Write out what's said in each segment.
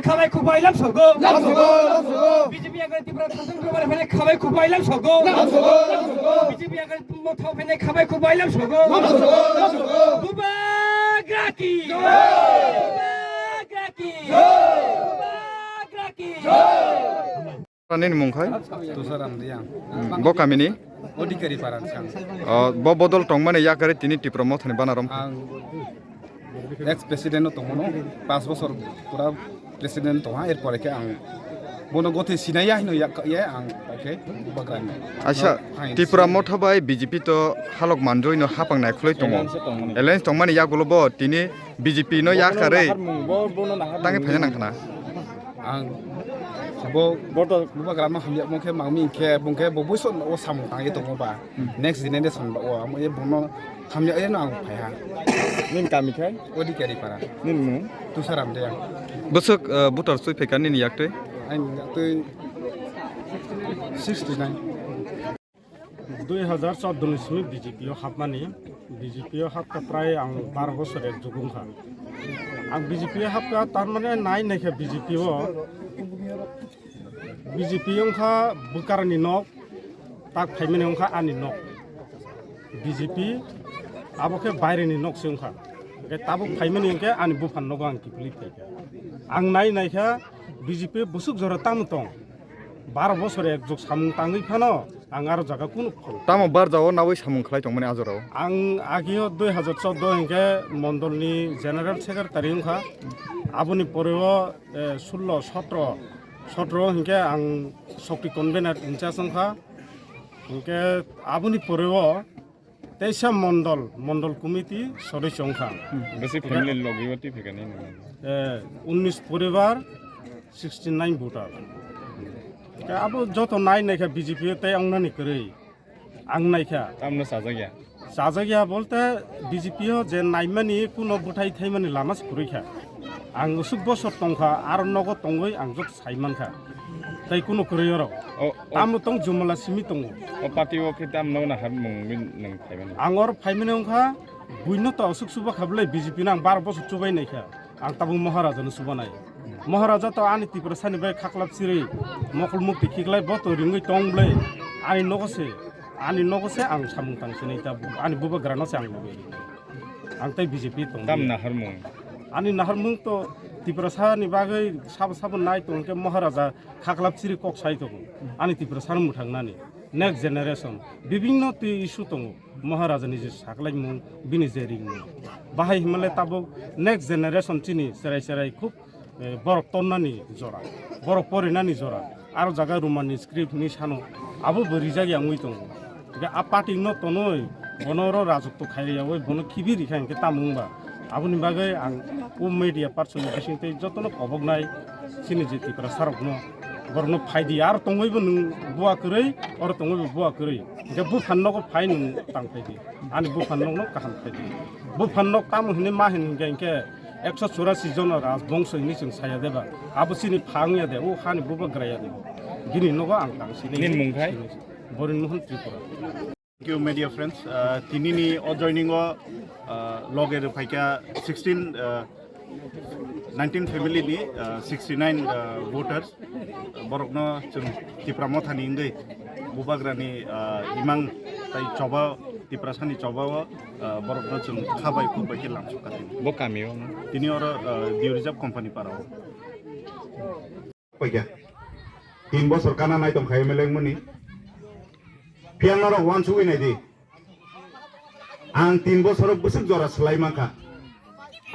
খাবাই খুবাইলাম সগো বিজেপি আগে ত্রিপুরা শাসন করবার ফেলে খাবাই খুবাইলাম সগো বিজেপি আগে মথাও ফেলে খাবাই খুবাইলাম সগো বুবা গ্রাকি Nin mungkai? Tusar amdiang. Bo kami ni? Odikari paran sang. Bo bodol tong mana ya kare tini ti promote ni banarom. Ang ex president no tongono 5 বছর পুরা প্রেসিডেন্ট তো এর পরে কে আং বনো গতে সিনাইয়া হিনো ইয়া আং ওকে বাগ্রান Acha Tripura motha bai BJP to halok manjoi no hapang nai khloi tongo. Alliance tong mana ya golobo tini BJP no ya kare. Tangi phaya nang khana. Ang bo boto bagram ma hamya mo ke mangmi ke bungke bo buison o sam tang ye tongo ba next generation ba o am ye bono hamya ye no ang phaya Nin kami khai? odikari paran Nin mu? Tusar amdiang. Busuk butar sui phekan ni yakte. Ang tuh 69 2014 সময় বিজেপিও হাবমানি বিজেপিও হাবকা প্রায় আং 12 বছরের যুগুমখা আং বিজেপিও হাবকা তার মানে নাই নাইখা BJP অংখা বুকারনি knock তাক ফাইমেনি অংখা আনি নক বিজেপি আবকে বাইরেনি নক সিংখা তাবো ফাইমেনি অংকে আনি বুফান নক আং কিপলি ফাইকা আং নাই নাইখা বিজেপি বুসুক জরা তামতং 12 বছরে একযোগ সামুং তাঙ্গই ফানো আং আর জায়গা কোনো Tamo bar jawo nawai samung khlai tong mani ajorao. আং আগেও 2014 হিংকে মন্ডলনি জেনারেল সেক্রেটারি হিংখা আবনি পরেও 17 হিংকে আং শক্তি কনভেনার ইনচার্জ হিংখা হিংকে আবনি পরেও 23 মন্ডল কমিটি সদস্য হিংখা Basic family logivati phekani. 19 পরিবার 69 ভোটার আবো যত নাই নাইখা বিজেপি তাই আংনানি করে আং নাইখা Tamno sajagya. সাজাগিয়া বলতে বিজেপিও যে নাইমানি কোনো বুঠাই থাইমানি লামাস পুরৈখা আং উসুক বছর টংখা আর নগদ টংগই আং যত সাইমানখা তাই কোনো করেয়র আমো টং জুমলা সিমি টং O party o khitam no na har mung min nang phaiban. আঙর ফাইমানি অংখা বুইনো তো অসুক সুবা খাবলে বিজেপি নাং 12 বছর চুবাই নাইখা আং তাবু মহারাজানো সুবা নাই মহারাজা তো আনি ত্রিপুরা সানি বাই খাকলাপ সিরে মকল মুক্তি খিকলাই বত রিঙ্গই টংবলে আনি নগসে আং সামুং তাংসে নাই তা আনি বুবা গ্রানাসে আং লগে আং তাই বিজেপি টং Tam na har mung. আনি নাহারমুং তো ত্রিপুরা সানি বাগৈ সাব নাই তো কে মহারাজা খাকলাপ সিরি কক সাই তো আনি ত্রিপুরা সারমু থাংনানি নেক্সট জেনারেশন বিভিন্ন তি ইস্যু তো মহারাজা নিজে সাকলাই মুং বিনি যে রিং বাহাই হিমালয় তাবো নেক্সট জেনারেশন চিনি সেরাই খুব বড় তন্নানি জরা বড় পরিনানি জরা আর জায়গা রুমানি স্ক্রিপ্ট নি সানো আবো বরি জায়গা মুই তো আ পার্টি ন তো নই বনর রাজত্ব খাইয়া ওই বন খিবি রিখাইকে তামুংবা আবনি বাগৈ আং ও মিডিয়া পার্সন বিসিংতে যতন কবক নাই সিনি যে ত্রিপুরা সারকনো বরনো ফাইদি আর তংগইবো নং বুয়া কरै আর তংগইবো বুয়া কरै যে বু ফান্নকো ফাই নং তাং ফাইদি আনি বু ফান্নকনো কাহান ফাইদি বু ফান্নক তাম হিনে মা হিনে গেंके 184 জন রাজবংশ হিনি जों साया देबा आबो सिनि फांगिया दे ओ हानि बुबा ग्राया दे गिनि नगो आं तां सिनि Nin mungkai? बरिन Mohan Tripura Thank you, media friends. Tinini all joining logger paika 19 family ni 69 voters. Borokno chung Tripura mothani ingei bubagrani imang tai choba Tripura sani choba borokno chung khabai kubai ke lamsu katin. Bo kami o. Tini or Diu Reserve company parao. Paika 3 বছর কানা নাই তম খাই মেলেং মনি Pianoro one suwi nai di, ang 3 বছর busuk jora selai mangka,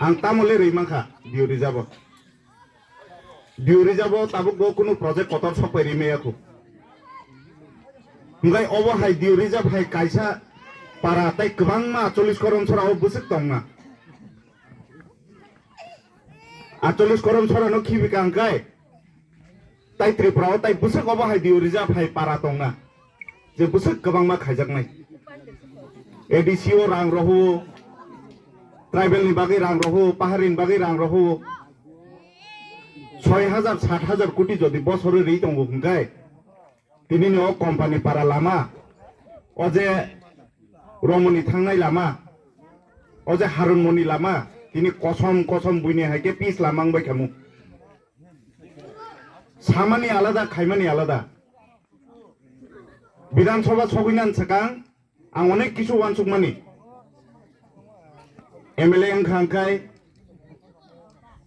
ang tamole rei mangka Diu Reserve tabuk go kunu project kotor sopai rime aku, ngai obo hai Diu Reserve hai kaisa para tai kebang ma 40 korom sora o busuk tong na, 40 korom sora no kibi kangkai, tai Tripura tai busuk obo hai Diu Reserve hai para tong na. যে বুসুক গোবাং মা খাইজাক নাই এডিসিও রাং রহু tribal নি বাগै রাং রহু পাহাড়িন বাগै রাং রহু 6000 70,000 কোটি যদি বছরে রেই দङ হংগাই তিনি no company পারা লামা অজে রমনি থাংনাই লামা অজে হারুনমনি লামা তিনি কসম বুইনি হাইকে পিস লামাং বাই খামু সামানি আলাদা খাইমানি আলাদা বিধানসভা সগিনান সাকাং আং অনেক কিছু ওয়ানসুকমানি এমএলএ ওংখাংখাই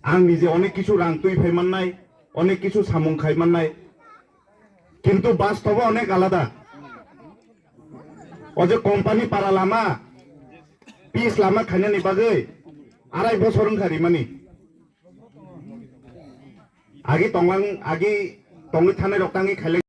आं निजे अनेक किछु रां तुई फाइमान्नाय अनेक किछु सामुं खाइमान्नाय किन्तु बास्तव अनेक आलादा अजे कोम्पानी पारा लामा पिस लामा खाइनानि बागै 2.5 बछर ओंखारि मानि आगे तंलां आगे तंगै थानाय रक्तांगै खाइलाय